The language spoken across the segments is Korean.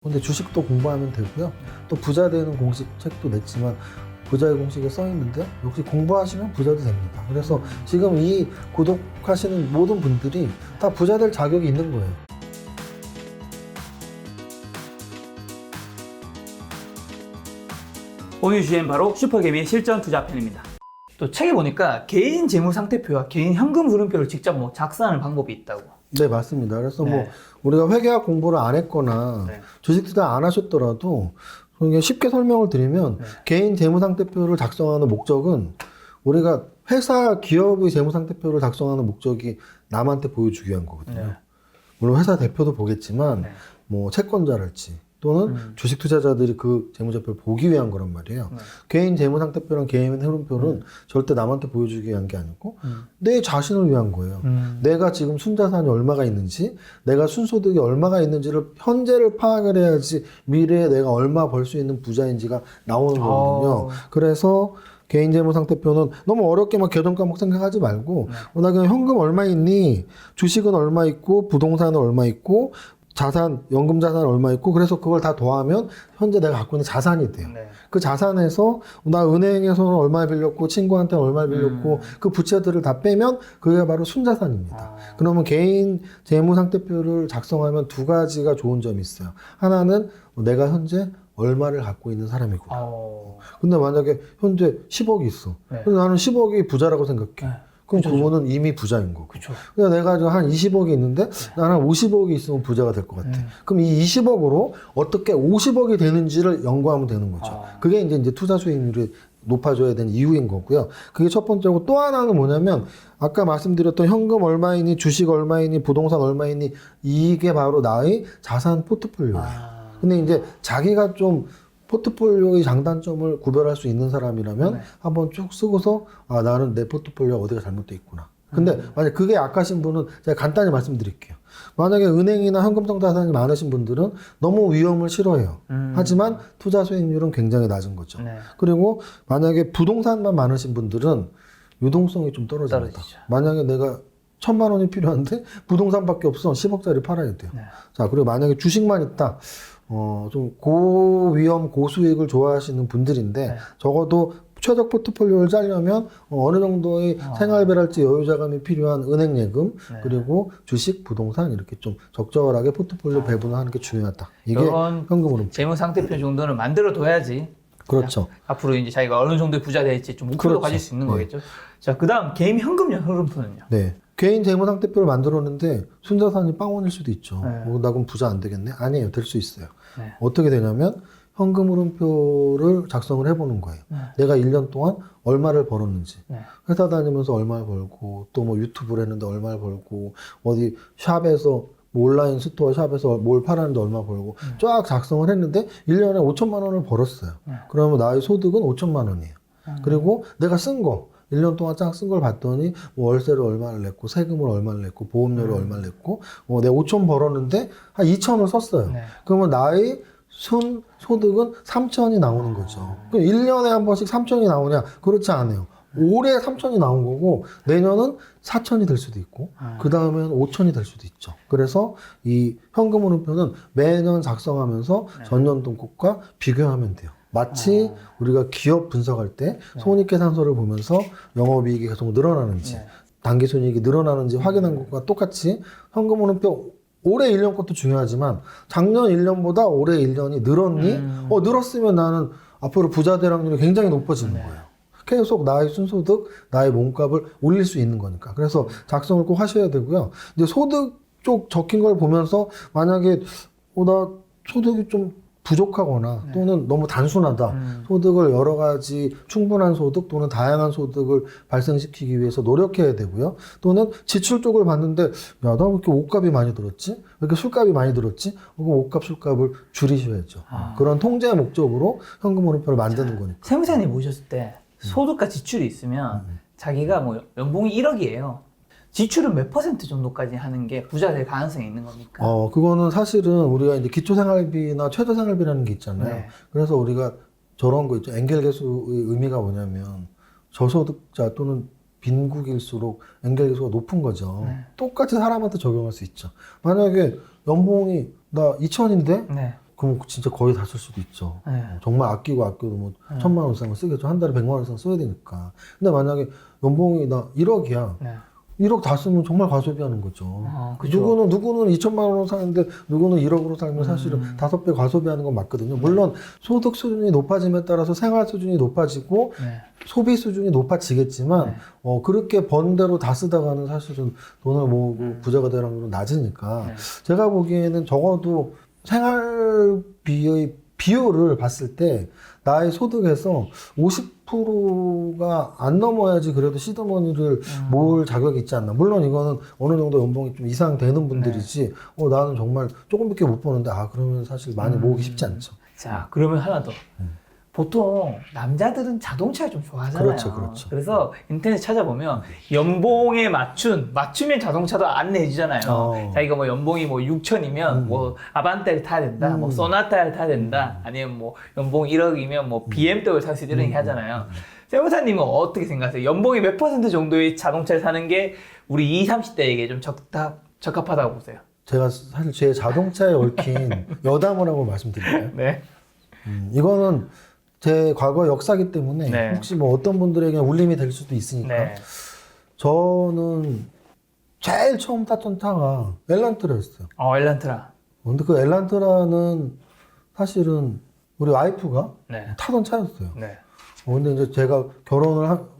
근데 주식도 공부하면 되고요. 또 부자 되는 공식 책도 냈지만 부자의 공식에 써 있는데 역시 공부하시면 부자도 됩니다. 그래서 지금 이 구독하시는 모든 분들이 다 부자 될 자격이 있는 거예요. 오늘 주제는 바로 슈퍼개미의 실전 투자편입니다. 또 책에 보니까 개인 재무상태표와 개인 현금 흐름표를 직접 작성하는 방법이 있다고. 네, 맞습니다. 그래서 네. 우리가 회계학 공부를 안 했거나 네. 주식 투자 안 하셨더라도 그냥 쉽게 설명을 드리면 네. 개인 재무상태표를 작성하는 목적은 우리가 회사 기업의 재무상태표를 작성하는 목적이 남한테 보여주기 위한 거거든요. 네. 물론 회사 대표도 보겠지만 네. 채권자랄지 또는 주식 투자자들이 그 재무제표를 보기 위한 거란 말이에요. 네. 개인 재무상태표랑 개인 흐름표는 절대 남한테 보여주기 위한 게 아니고 내 자신을 위한 거예요. 내가 지금 순자산이 얼마가 있는지, 내가 순소득이 얼마가 있는지를 현재를 파악을 해야지 미래에 내가 얼마 벌 수 있는 부자인지가 나오는 거거든요. 그래서 개인 재무상태표는 너무 어렵게 계정 과목 생각하지 말고 나 그냥 현금 얼마 있니? 주식은 얼마 있고 부동산은 얼마 있고 자산, 연금 자산 얼마 있고 그래서 그걸 다 더하면 현재 내가 갖고 있는 자산이 돼요. 네. 그 자산에서 나 은행에서는 얼마 빌렸고 친구한테 얼마 빌렸고 그 부채들을 다 빼면 그게 바로 순자산입니다. 그러면 개인 재무상태표를 작성하면 두 가지가 좋은 점이 있어요. 하나는 내가 현재 얼마를 갖고 있는 사람이구나. 근데 만약에 현재 10억이 있어. 네. 근데 나는 10억이 부자라고 생각해. 네. 그럼 그쵸, 그거는 이미 부자인 거고. 그쵸. 그러니까 내가 지금 한 20억이 있는데 나는 한 50억이 있으면 부자가 될 것 같아. 그럼 이 20억으로 어떻게 50억이 되는지를 연구하면 되는 거죠. 그게 이제 투자 수익률이 높아져야 되는 이유인 거고요. 그게 첫 번째고 또 하나는 뭐냐면 아까 말씀드렸던 현금 얼마이니 주식 얼마이니 부동산 얼마이니 이게 바로 나의 자산 포트폴리오예요. 근데 이제 자기가 좀 포트폴리오의 장단점을 구별할 수 있는 사람이라면 한번 쭉 쓰고서 나는 내 포트폴리오가 어디가 잘못돼 있구나. 근데 만약 그게 약하신 분은 제가 간단히 말씀드릴게요. 만약에 은행이나 현금성 자산이 많으신 분들은 너무 위험을 싫어해요. 하지만 투자 수익률은 굉장히 낮은 거죠. 네. 그리고 만약에 부동산만 많으신 분들은 유동성이 좀 떨어집니다. 떨어지죠. 만약에 내가 1,000만 원이 필요한데 부동산밖에 없어. 10억짜리 팔아야 돼요. 네. 자, 그리고 만약에 주식만 있다. 좀 고위험, 고수익을 좋아하시는 분들인데 적어도 최적 포트폴리오를 짜려면 어느 정도의 생활비랄지 여유자금이 필요한 은행 예금 그리고 주식, 부동산 이렇게 좀 적절하게 포트폴리오 배분을 하는 게 중요하다. 이게 현금흐름. 재무상태표 정도는 만들어 둬야지. 그렇죠. 앞으로 이제 자기가 어느 정도의 부자 될지 좀 목표도 가질 수 있는 거겠죠. 자, 그다음 개인 현금 흐름표는요. 네. 개인 재무상태표를 만들었는데 순자산이 빵원일 수도 있죠. 나 그럼 부자 안 되겠네? 아니에요. 될 수 있어요. 네. 어떻게 되냐면 현금 흐름표를 작성을 해보는 거예요. 내가 1년 동안 얼마를 벌었는지. 회사 다니면서 얼마를 벌고 또 유튜브를 했는데 얼마를 벌고 어디 샵에서 온라인 스토어 샵에서 뭘 팔았는데 얼마 벌고 쫙 작성을 했는데 1년에 5천만 원을 벌었어요. 그러면 나의 소득은 5천만 원이에요. 그리고 내가 쓴 거 1년 동안 쫙 쓴 걸 봤더니 월세를 얼마를 냈고 세금을 얼마를 냈고 보험료를 얼마를 냈고 내가 5천 벌었는데 한 2천을 썼어요. 그러면 나의 소득은 3천이 나오는 거죠. 그럼 1년에 한 번씩 3천이 나오냐? 그렇지 않아요. 올해 3천이 나온 거고 내년은 4천이 될 수도 있고 그 다음에는 5천이 될 수도 있죠. 그래서 이 현금 흐름표는 매년 작성하면서 전년도 것과 비교하면 돼요. 마치 우리가 기업 분석할 때 손익계산서를 보면서 영업이익이 계속 늘어나는지 당기순이익이 늘어나는지 확인한 것과 똑같이 현금 흐름표 올해 1년 것도 중요하지만 작년 1년보다 올해 1년이 늘었니? 늘었으면 나는 앞으로 부자 될 확률이 굉장히 높아지는 거예요. 계속 나의 순소득, 나의 몸값을 올릴 수 있는 거니까. 그래서 작성을 꼭 하셔야 되고요. 이제 소득 쪽 적힌 걸 보면서 만약에 나 소득이 좀 부족하거나 또는 너무 단순하다. 소득을 여러 가지 충분한 소득 또는 다양한 소득을 발생시키기 위해서 노력해야 되고요. 또는 지출 쪽을 봤는데 야, 나 왜 이렇게 옷값이 많이 들었지? 왜 이렇게 술값이 많이 들었지? 그럼 옷값, 술값을 줄이셔야죠. 그런 통제 목적으로 현금 흐름표를 만드는 거니까. 세무사님 모셨을 때 소득과 지출이 있으면 자기가 연봉이 1억이에요. 지출은 몇 % 정도까지 하는 게 부자 될 가능성이 있는 겁니까? 그거는 사실은 우리가 이제 기초생활비나 최저생활비라는 게 있잖아요. 그래서 우리가 저런 거 있죠. 엔겔계수의 의미가 뭐냐면 저소득자 또는 빈국일수록 엔겔계수가 높은 거죠. 똑같이 사람한테 적용할 수 있죠. 만약에 연봉이 나 2천인데 그럼 진짜 거의 다 쓸 수도 있죠. 네. 정말 아끼고 뭐 1,000만 원 이상은 쓰겠죠. 한 달에 100만 원 이상 써야 되니까. 근데 만약에 연봉이 나 1억이야. 네. 1억 다 쓰면 정말 과소비하는 거죠. 그쵸. 누구는 2천만 원으로 사는데 누구는 1억으로 살면 사실은 5배 과소비하는 건 맞거든요. 물론 소득 수준이 높아짐에 따라서 생활 수준이 높아지고 네. 소비 수준이 높아지겠지만 네. 그렇게 번 대로 다 쓰다가는 사실은 돈을 모으고 부자가 되는 건 낮으니까 네. 제가 보기에는 적어도 생활비의 비율을 봤을 때 나의 소득에서 50%가 안 넘어야지 그래도 시드머니를 모을 자격이 있지 않나. 물론 이거는 어느 정도 연봉이 좀 이상 되는 분들이지 나는 정말 조금밖에 못 버는데 그러면 사실 많이 모으기 쉽지 않죠. 자, 그러면 하나 더. 보통 남자들은 자동차를 좀 좋아하잖아요. 그렇죠. 그래서 인터넷 찾아보면 연봉에 맞추면 자동차도 안내해주잖아요. 자기가 뭐 연봉이 뭐 6천이면 뭐 아반떼를 타야 된다, 뭐 소나타를 타야 된다, 아니면 뭐 연봉 1억이면 뭐 BMW 살 수 있다 이런 얘기 하잖아요. 세무사님은 어떻게 생각하세요? 연봉이 몇 % 정도의 자동차를 사는 게 우리 20, 30대에게 좀 적합하다고 보세요? 제가 사실 제 자동차에 얽힌 여담을 하고 말씀드릴까요? 네. 이거는 제 과거 역사기 때문에 네. 혹시 뭐 어떤 분들에게 울림이 될 수도 있으니까 네. 저는 제일 처음 탔던 차가 엘란트라였어요. 엘란트라. 근데 그 엘란트라는 사실은 우리 와이프가 네. 타던 차였어요. 네. 근데 이제 제가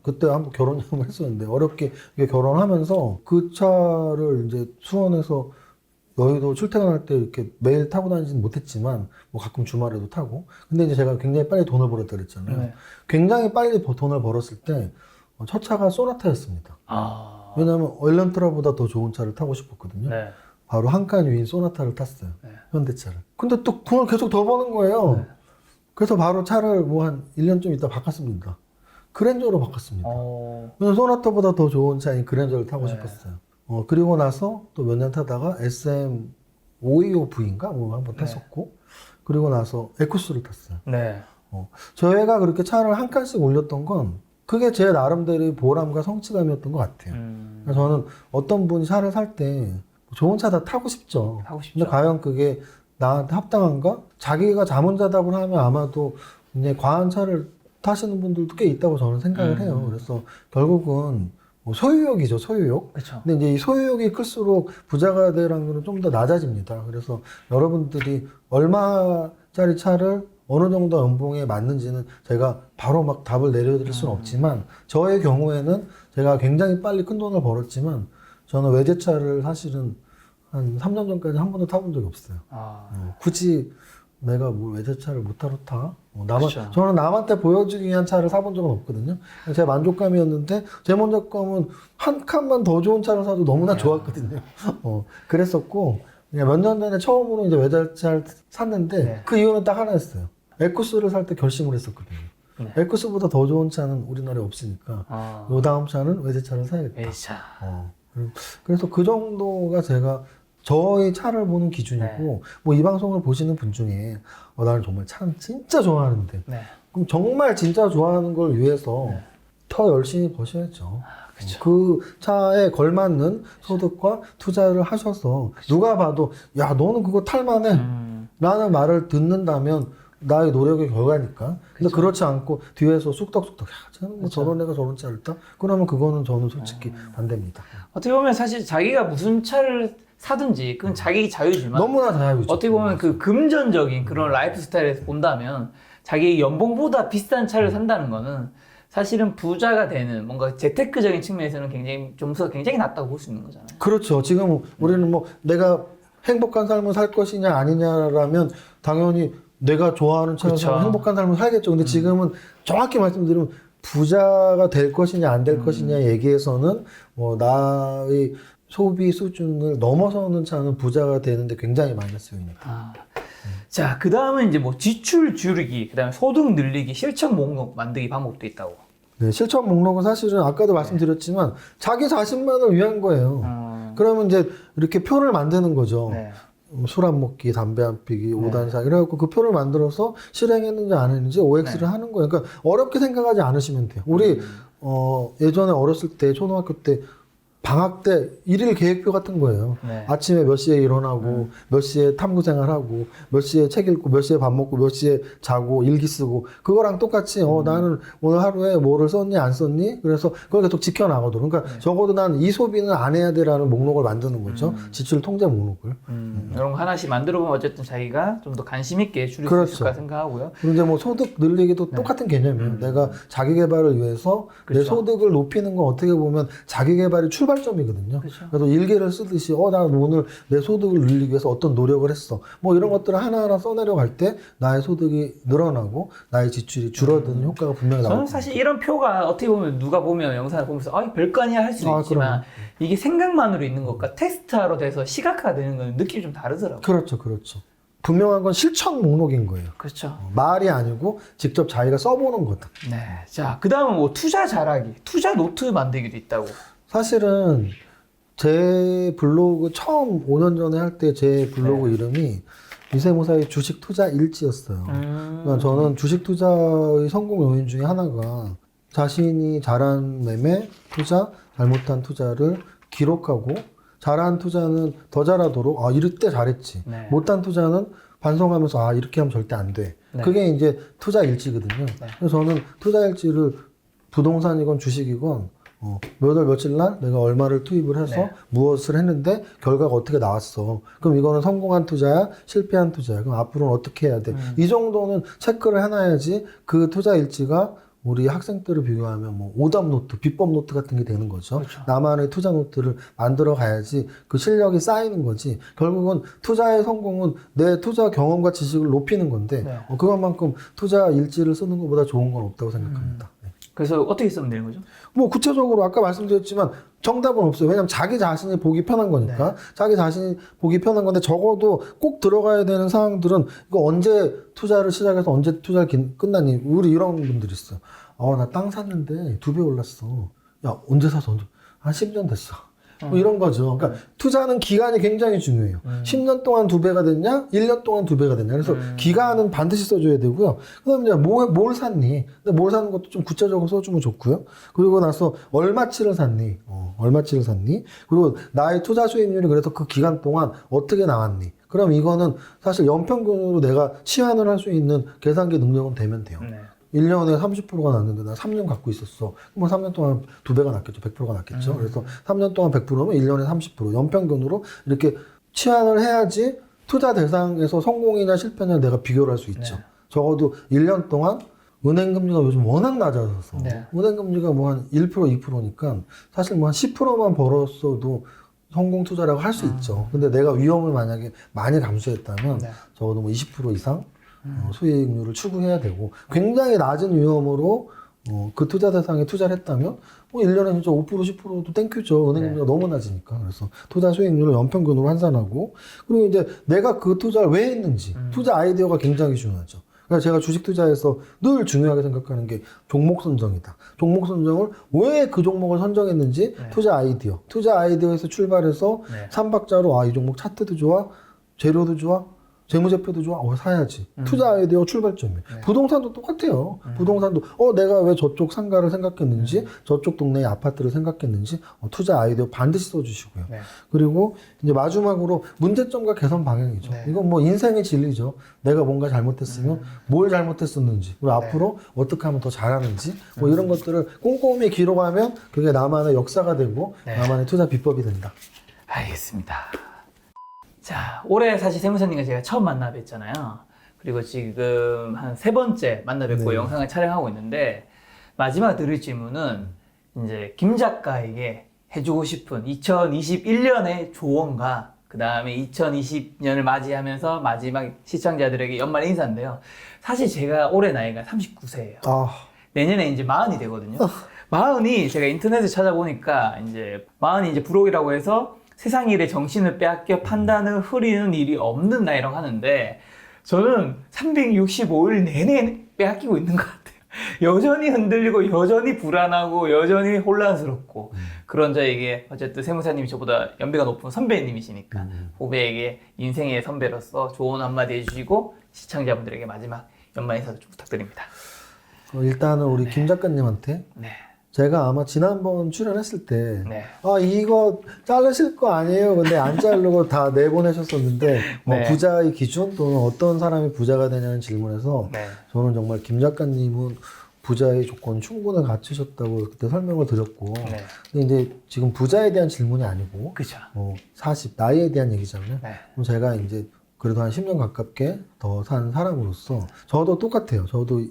그때 한번 결혼을 했었는데 어렵게 결혼하면서 그 차를 이제 수원에서 여의도 출퇴근할 때 이렇게 매일 타고 다니지는 못했지만 뭐 가끔 주말에도 타고. 근데 이제 제가 굉장히 빨리 돈을 벌었다 그랬잖아요. 네. 굉장히 빨리 돈을 벌었을 때 첫 차가 소나타였습니다. 왜냐하면 엘란트라보다 더 좋은 차를 타고 싶었거든요. 네. 바로 한 칸 위인 소나타를 탔어요. 네. 현대차를. 근데 또 돈을 계속 더 버는 거예요. 네. 그래서 바로 차를 뭐 한 1년 좀 있다 바꿨습니다. 그랜저로 바꿨습니다. 왜냐면 소나타보다 더 좋은 차인 그랜저를 타고 네. 싶었어요. 그리고 나서 또 몇 년 타다가 SM525V인가 뭐 한번 탔었고, 그리고 나서 에쿠스를 탔어요. 네. 저희가 그렇게 차를 한 칸씩 올렸던 건 그게 제 나름대로의 보람과 성취감이었던 것 같아요. 그래서 저는 어떤 분이 차를 살 때 좋은 차 다 타고 싶죠. 타고 싶죠. 근데 과연 그게 나한테 합당한가? 자기가 자문자답을 하면 아마도 이제 과한 차를 타시는 분들도 꽤 있다고 저는 생각을 해요. 그래서 결국은 뭐 소유욕이죠, 소유욕. 그렇죠. 근데 이제 이 소유욕이 클수록 부자가 될 확률은 좀 더 낮아집니다. 그래서 여러분들이 얼마짜리 차를 어느 정도 연봉에 맞는지는 제가 바로 막 답을 내려드릴 수는 없지만, 저의 경우에는 제가 굉장히 빨리 큰 돈을 벌었지만 저는 외제차를 사실은 한 3년 전까지 한 번도 타본 적이 없어요. 굳이 내가 뭐 외제차를 못 타? 그렇죠. 저는 남한테 보여주기 위한 차를 사본 적은 없거든요. 제 만족감이었는데, 제 만족감은 한 칸만 더 좋은 차를 사도 너무나 좋았거든요. 그랬었고, 몇 년 전에 처음으로 이제 외제차를 샀는데, 네. 그 이유는 딱 하나였어요. 에쿠스를 살 때 결심을 했었거든요. 네. 에쿠스보다 더 좋은 차는 우리나라에 없으니까, 요 다음 차는 외제차를 사야겠다. 외제차. 그래서 그 정도가 제가 저의 차를 보는 기준이고, 뭐 이 방송을 보시는 분 중에 나는 정말 차는 진짜 좋아하는데, 네. 그럼 정말 진짜 좋아하는 걸 위해서 더 열심히 버셔야죠. 그 차에 걸맞는 소득과 투자를 하셔서 누가 봐도 야 너는 그거 탈만해 라는 말을 듣는다면 나의 노력의 결과니까. 근데 그렇지 않고 뒤에서 쑥덕쑥덕 야 쟤는 뭐 저런 애가 저런 차를 타? 그러면 그거는 저는 솔직히 반대입니다. 어떻게 보면 사실 자기가 무슨 차를 사든지 그건 자기 자유지만 너무나 자유죠. 어떻게 보면 그 금전적인 그런 라이프 스타일에서 본다면 자기 연봉보다 비싼 차를 산다는 거는 사실은 부자가 되는 뭔가 재테크적인 측면에서는 굉장히 점수가 굉장히 낮다고 볼 수 있는 거잖아요. 그렇죠. 지금 우리는 뭐 내가 행복한 삶을 살 것이냐 아니냐라면 당연히 내가 좋아하는 차에서 그렇죠. 행복한 삶을 살겠죠. 근데 지금은 정확히 말씀드리면 부자가 될 것이냐 안 될 것이냐 얘기에서는 뭐 나의 소비 수준을 넘어서는 차는 부자가 되는데 굉장히 많이 쓰입니다. 자, 그 다음은 이제 뭐 지출 줄이기, 그 다음에 소득 늘리기, 실천 목록 만들기 방법도 있다고. 네, 실천 목록은 사실은 아까도 말씀드렸지만 자기 자신만을 위한 거예요. 그러면 이제 이렇게 표를 만드는 거죠. 네. 술 안 먹기, 담배 안 피기, 5단상 이래갖고 그 표를 만들어서 실행했는지 안 했는지 OX를 하는 거예요. 그러니까 어렵게 생각하지 않으시면 돼요. 우리 예전에 어렸을 때 초등학교 때 방학 때 일일 계획표 같은 거예요. 네. 아침에 몇 시에 일어나고, 몇 시에 탐구 생활하고, 몇 시에 책 읽고, 몇 시에 밥 먹고, 몇 시에 자고, 일기 쓰고, 그거랑 똑같이, 나는 오늘 하루에 뭐를 썼니, 안 썼니? 그래서 그걸 계속 지켜나가도록. 그러니까 적어도 난 이 소비는 안 해야 돼라는 목록을 만드는 거죠. 지출 통제 목록을. 이런 거 하나씩 만들어보면 어쨌든 자기가 좀 더 관심 있게 줄일 그렇죠. 수 있을까 생각하고요. 그리고 이제 뭐 소득 늘리기도 똑같은 개념이에요. 내가 자기 개발을 위해서 내 그렇죠. 소득을 높이는 건 어떻게 보면 자기 개발의 출발점이거든요. 그렇죠. 그래서 일기를 쓰듯이 나 오늘 내 소득을 늘리기 위해서 어떤 노력을 했어. 뭐 이런 것들을 하나하나 써내려갈 때 나의 소득이 늘어나고 나의 지출이 줄어드는 효과가 분명히 저는 나옵니다. 사실 이런 표가 어떻게 보면 누가 보면 영상을 보면서 별거 아니야 할 수도 있지만 이게 생각만으로 있는 것과 테스트하러 돼서 시각화되는 건 느낌이 좀 다르더라고요. 그렇죠. 분명한 건 실천 목록인 거예요. 그렇죠. 말이 아니고 직접 자기가 써보는 거다. 네. 자, 그 다음은 뭐 투자 잘하기, 투자 노트 만들기도 있다고. 사실은 제 블로그 처음 5년 전에 할 때 제 블로그 이름이 미세무사의 주식 투자 일지였어요. 그러니까 저는 주식 투자의 성공 요인 중에 하나가 자신이 잘한 매매, 투자, 잘못한 투자를 기록하고 잘한 투자는 더 잘하도록 이럴 때 잘했지. 네. 못한 투자는 반성하면서 이렇게 하면 절대 안 돼. 네. 그게 이제 투자 일지거든요. 그래서 저는 투자 일지를 부동산이건 주식이건 몇 월 며칠 날 내가 얼마를 투입을 해서 무엇을 했는데 결과가 어떻게 나왔어. 그럼 이거는 성공한 투자야, 실패한 투자야. 그럼 앞으로는 어떻게 해야 돼. 이 정도는 체크를 해놔야지 그 투자 일지가 우리 학생 때를 비교하면 뭐 오답 노트, 비법 노트 같은 게 되는 거죠. 그렇죠. 나만의 투자 노트를 만들어 가야지 그 실력이 쌓이는 거지. 결국은 투자의 성공은 내 투자 경험과 지식을 높이는 건데 그것만큼 투자 일지를 쓰는 것보다 좋은 건 없다고 생각합니다. 그래서 어떻게 쓰면 되는 거죠? 뭐 구체적으로 아까 말씀드렸지만 정답은 없어요. 왜냐면 자기 자신이 보기 편한 거니까. 자기 자신이 보기 편한 건데 적어도 꼭 들어가야 되는 사항들은 이거 언제 투자를 시작해서 언제 투자를 끝나니. 우리 이런 분들 있어요. 나 땅 샀는데 2배 올랐어. 야, 언제 사서 언제? 한 10년 됐어. 뭐 이런 거죠. 그러니까 투자는 기간이 굉장히 중요해요. 10년 동안 2배가 됐냐? 1년 동안 2배가 됐냐? 그래서 기간은 반드시 써줘야 되고요. 그 다음에 이제 뭘 샀니? 근데 뭘 사는 것도 좀 구체적으로 써주면 좋고요. 그리고 나서 얼마치를 샀니? 얼마치를 샀니? 그리고 나의 투자 수익률이 그래서 그 기간 동안 어떻게 나왔니? 그럼 이거는 사실 연평균으로 내가 치환을 할 수 있는 계산기 능력은 되면 돼요. 1년에 30%가 났는데 나 3년 갖고 있었어. 그럼 3년 동안 2배가 났겠죠. 100%가 났겠죠. 그래서 3년 동안 100%면 1년에 30%. 연평균으로 이렇게 치환을 해야지 투자 대상에서 성공이냐 실패냐 내가 비교를 할 수 있죠. 적어도 1년 동안 은행 금리가 요즘 워낙 낮아져서 은행 금리가 뭐 한 1%, 2%니까 사실 뭐 한 10%만 벌었어도 성공 투자라고 할 수 있죠. 근데 내가 위험을 만약에 많이 감수했다면 적어도 뭐 20% 이상 수익률을 추구해야 되고 굉장히 낮은 위험으로 그 투자 대상에 투자를 했다면 뭐 1년에 진짜 5% 10%도 땡큐죠. 은행금리가 너무 낮으니까. 그래서 투자 수익률을 연평균으로 환산하고 그리고 이제 내가 그 투자를 왜 했는지 투자 아이디어가 굉장히 중요하죠. 그러니까 제가 주식 투자에서 늘 중요하게 생각하는 게 종목 선정이다. 종목 선정을 왜 그 종목을 선정했는지 투자 아이디어에서 출발해서 삼박자로 이 종목 차트도 좋아, 재료도 좋아, 재무제표도 좋아? 사야지. 투자 아이디어 출발점이에요. 부동산도 똑같아요. 부동산도 내가 왜 저쪽 상가를 생각했는지 저쪽 동네의 아파트를 생각했는지 투자 아이디어 반드시 써주시고요. 그리고 이제 마지막으로 문제점과 개선 방향이죠. 이건 뭐 인생의 진리죠. 내가 뭔가 잘못했으면 뭘 잘못했었는지 그리고 앞으로 어떻게 하면 더 잘하는지 뭐 이런 것들을 꼼꼼히 기록하면 그게 나만의 역사가 되고 나만의 투자 비법이 된다. 알겠습니다. 자, 올해 사실 세무사님과 제가 처음 만나 뵀잖아요. 그리고 지금 한 3번째 만나 뵙고 영상을 촬영하고 있는데 마지막 드릴 질문은 이제 김 작가에게 해주고 싶은 2021년의 조언과 그 다음에 2020년을 맞이하면서 마지막 시청자들에게 연말 인사인데요. 사실 제가 올해 나이가 39세예요. 내년에 이제 40이 되거든요. 40이 제가 인터넷에 찾아보니까 이제 40이 이제 불혹이라고 해서 세상 일에 정신을 빼앗겨 판단을 흐리는 일이 없는 나이라고 하는데 저는 365일 내내 빼앗기고 있는 것 같아요. 여전히 흔들리고 여전히 불안하고 여전히 혼란스럽고 그런 저에게 어쨌든 세무사님이 저보다 연배가 높은 선배님이시니까 후배에게 인생의 선배로서 조언 한마디 해주시고 시청자분들에게 마지막 연말 인사도 좀 부탁드립니다. 일단은 우리 김 작가님한테 제가 아마 지난번 출연했을 때, 네. 이거 자르실 거 아니에요? 근데 안 자르고 다 내보내셨었는데, 네. 부자의 기준 또는 어떤 사람이 부자가 되냐는 질문에서 네. 저는 정말 김 작가님은 부자의 조건 충분히 갖추셨다고 그때 설명을 드렸고, 네. 근데 이제 지금 부자에 대한 질문이 아니고, 그쵸. 40, 나이에 대한 얘기잖아요. 네. 그럼 제가 이제 그래도 한 10년 가깝게 더 산 사람으로서, 저도 똑같아요. 저도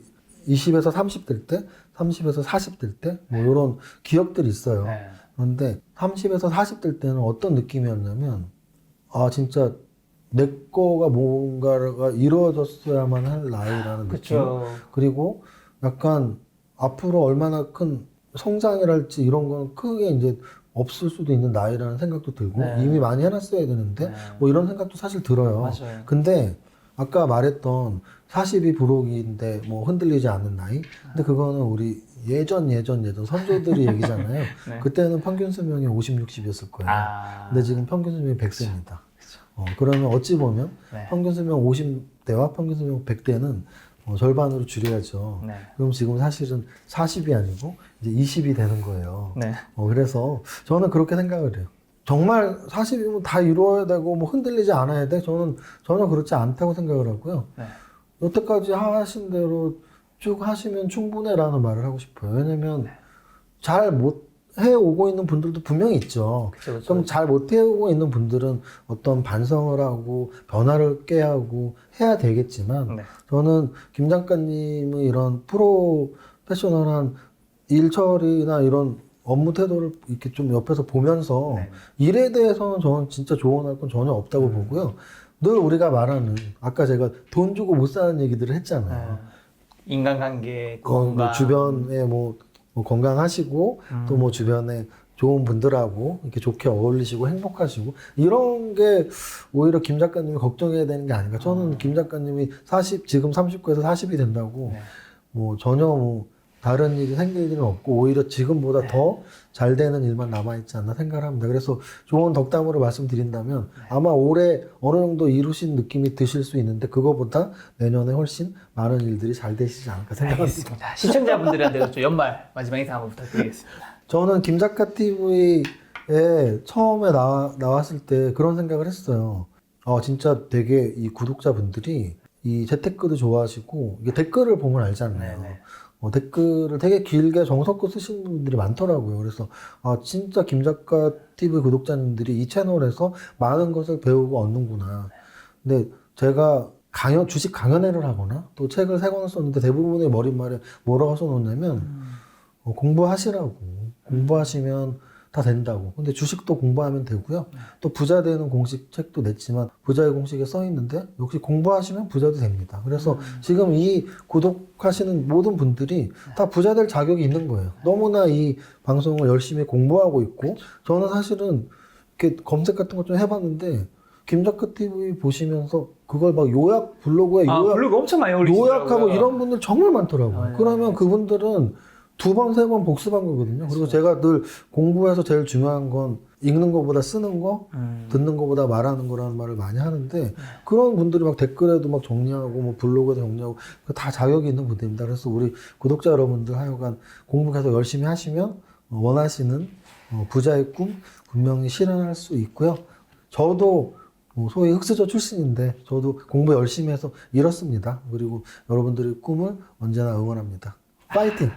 20에서 30 될 때, 30에서 40 될 때, 뭐 이런 기억들이 있어요. 네. 그런데 30에서 40 될 때는 어떤 느낌이었냐면, 진짜 내 거가 뭔가가 이루어졌어야만 할 나이라는 느낌. 그쵸. 그리고 약간 앞으로 얼마나 큰 성장이랄지 이런 건 크게 이제 없을 수도 있는 나이라는 생각도 들고, 네. 이미 많이 해놨어야 되는데, 네. 뭐 이런 생각도 사실 들어요. 맞아요. 근데 아까 말했던 40이 부록인데 뭐 흔들리지 않는 나이? 근데 그거는 우리 예전 선조들이 얘기잖아요. 네. 그때는 평균 수명이 50, 60이었을 거예요. 근데 지금 평균 수명이 100세입니다. 그러면 어찌 보면 네. 평균 수명 50대와 평균 수명 100대는 절반으로 줄여야죠. 네. 그럼 지금 사실은 40이 아니고 이제 20이 되는 거예요. 네. 그래서 저는 그렇게 생각을 해요. 정말 40이면 다 이루어야 되고 뭐 흔들리지 않아야 돼? 저는 전혀 그렇지 않다고 생각을 하고요. 네. 여태까지 하신 대로 쭉 하시면 충분해라는 말을 하고 싶어요. 왜냐면 잘 못 해오고 있는 분들도 분명히 있죠. 그쵸. 좀 잘 못 해오고 있는 분들은 어떤 반성을 하고 변화를 깨하고 해야 되겠지만 네. 저는 김 작가님의 이런 프로페셔널한 일 처리나 이런 업무 태도를 이렇게 좀 옆에서 보면서 네. 일에 대해서는 저는 진짜 조언할 건 전혀 없다고 보고요. 늘 우리가 말하는 아까 제가 돈 주고 못 사는 얘기들을 했잖아요. 인간관계, 뭐 건강. 주변에 뭐 건강하시고 또 뭐 주변에 좋은 분들하고 이렇게 좋게 어울리시고 행복하시고 이런 게 오히려 김 작가님이 걱정해야 되는 게 아닌가. 저는 김 작가님이 지금 39에서 40이 된다고 네. 뭐 전혀 뭐 다른 일이 생길 일은 없고 오히려 지금보다 더 잘 되는 일만 남아있지 않나 생각을 합니다. 그래서 좋은 덕담으로 말씀드린다면 아마 올해 어느 정도 이루신 느낌이 드실 수 있는데 그거보다 내년에 훨씬 많은 일들이 잘 되시지 않을까 생각합니다. 알겠습니다. 시청자분들한테 좀 연말 마지막 인사 한번 부탁드리겠습니다. 저는 김작가 TV에 처음에 나왔을 때 그런 생각을 했어요. 진짜 되게 이 구독자분들이 이 재테크도 좋아하시고 이게 댓글을 보면 알잖아요. 네네. 댓글을 되게 길게 정성껏 쓰시는 분들이 많더라고요. 그래서 진짜 김작가 TV 구독자님들이 이 채널에서 많은 것을 배우고 얻는구나. 근데 제가 주식 강연회를 하거나 또 책을 3권을 썼는데 대부분의 머릿말에 뭐라고 써놓냐면 공부하시라고. 공부하시면 다 된다고. 근데 주식도 공부하면 되고요. 또 부자 되는 공식 책도 냈지만 부자의 공식에 써 있는데 역시 공부하시면 부자도 됩니다. 그래서 지금 이 구독하시는 모든 분들이 다 부자 될 자격이 있는 거예요. 너무나 이 방송을 열심히 공부하고 있고 저는 사실은 이렇게 검색 같은 거 좀 해봤는데 김작가 TV 보시면서 그걸 막 블로그에 블로그 엄청 많이 올리시더라고요. 요약하고 이런 분들 정말 많더라고요. 네. 그러면 그분들은 2번, 3번 복습한 거거든요. 그리고 제가 늘 공부해서 제일 중요한 건 읽는 것보다 쓰는 거, 듣는 것보다 말하는 거라는 말을 많이 하는데 그런 분들이 막 댓글에도 막 정리하고 뭐 블로그에도 정리하고 다 자격이 있는 분들입니다. 그래서 우리 구독자 여러분들 하여간 공부 계속 열심히 하시면 원하시는 부자의 꿈 분명히 실현할 수 있고요. 저도 소위 흑수저 출신인데 저도 공부 열심히 해서 이뤘습니다. 그리고 여러분들의 꿈을 언제나 응원합니다. 파이팅!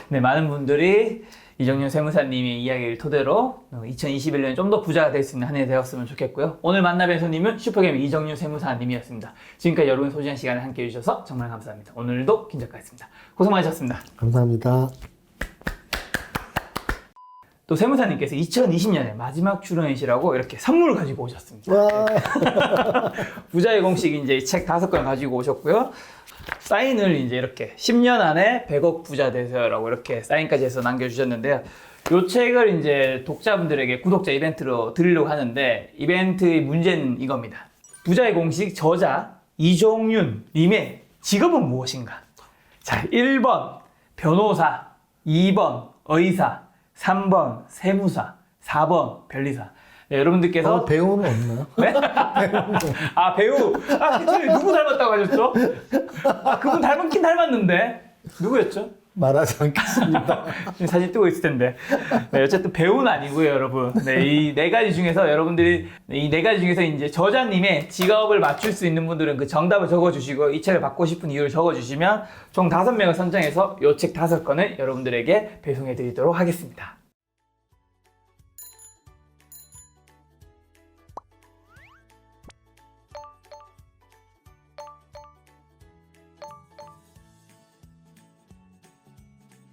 네, 많은 분들이 이정윤 세무사님의 이야기를 토대로 2021년에 좀 더 부자가 될 수 있는 한 해 되었으면 좋겠고요. 오늘 만나 뵌 손님은 슈퍼게임 이정윤 세무사님이었습니다. 지금까지 여러분 소중한 시간을 함께 해주셔서 정말 감사합니다. 오늘도 김 작가였습니다. 고생 많으셨습니다. 감사합니다. 또 세무사님께서 2020년에 마지막 출연이시라고 이렇게 선물을 가지고 오셨습니다. 와. 부자의 공식 이제 책 5권 가지고 오셨고요. 사인을 이제 이렇게 10년 안에 100억 부자 되세요라고 이렇게 사인까지 해서 남겨주셨는데요. 이 책을 이제 독자분들에게 구독자 이벤트로 드리려고 하는데 이벤트의 문제는 이겁니다. 부자의 공식 저자 이종윤 님의 직업은 무엇인가? 자, 1번 변호사, 2번 의사, 3번 세무사, 4번 변리사. 네, 여러분들께서 배우는 없나요? 네? 배우. 대체 누구 닮았다고 하셨죠? 그분 닮았긴 닮았는데 누구였죠? 말하지 않겠습니다. 지금 사진 뜨고 있을 텐데. 네, 어쨌든 배우는 아니고요, 여러분. 네, 이 네 가지 중에서 여러분들이 이 네 가지 중에서 이제 저자님의 직업을 맞출 수 있는 분들은 그 정답을 적어주시고 이 책을 받고 싶은 이유를 적어주시면 총 5명을 선정해서 이 책 5권을 여러분들에게 배송해 드리도록 하겠습니다.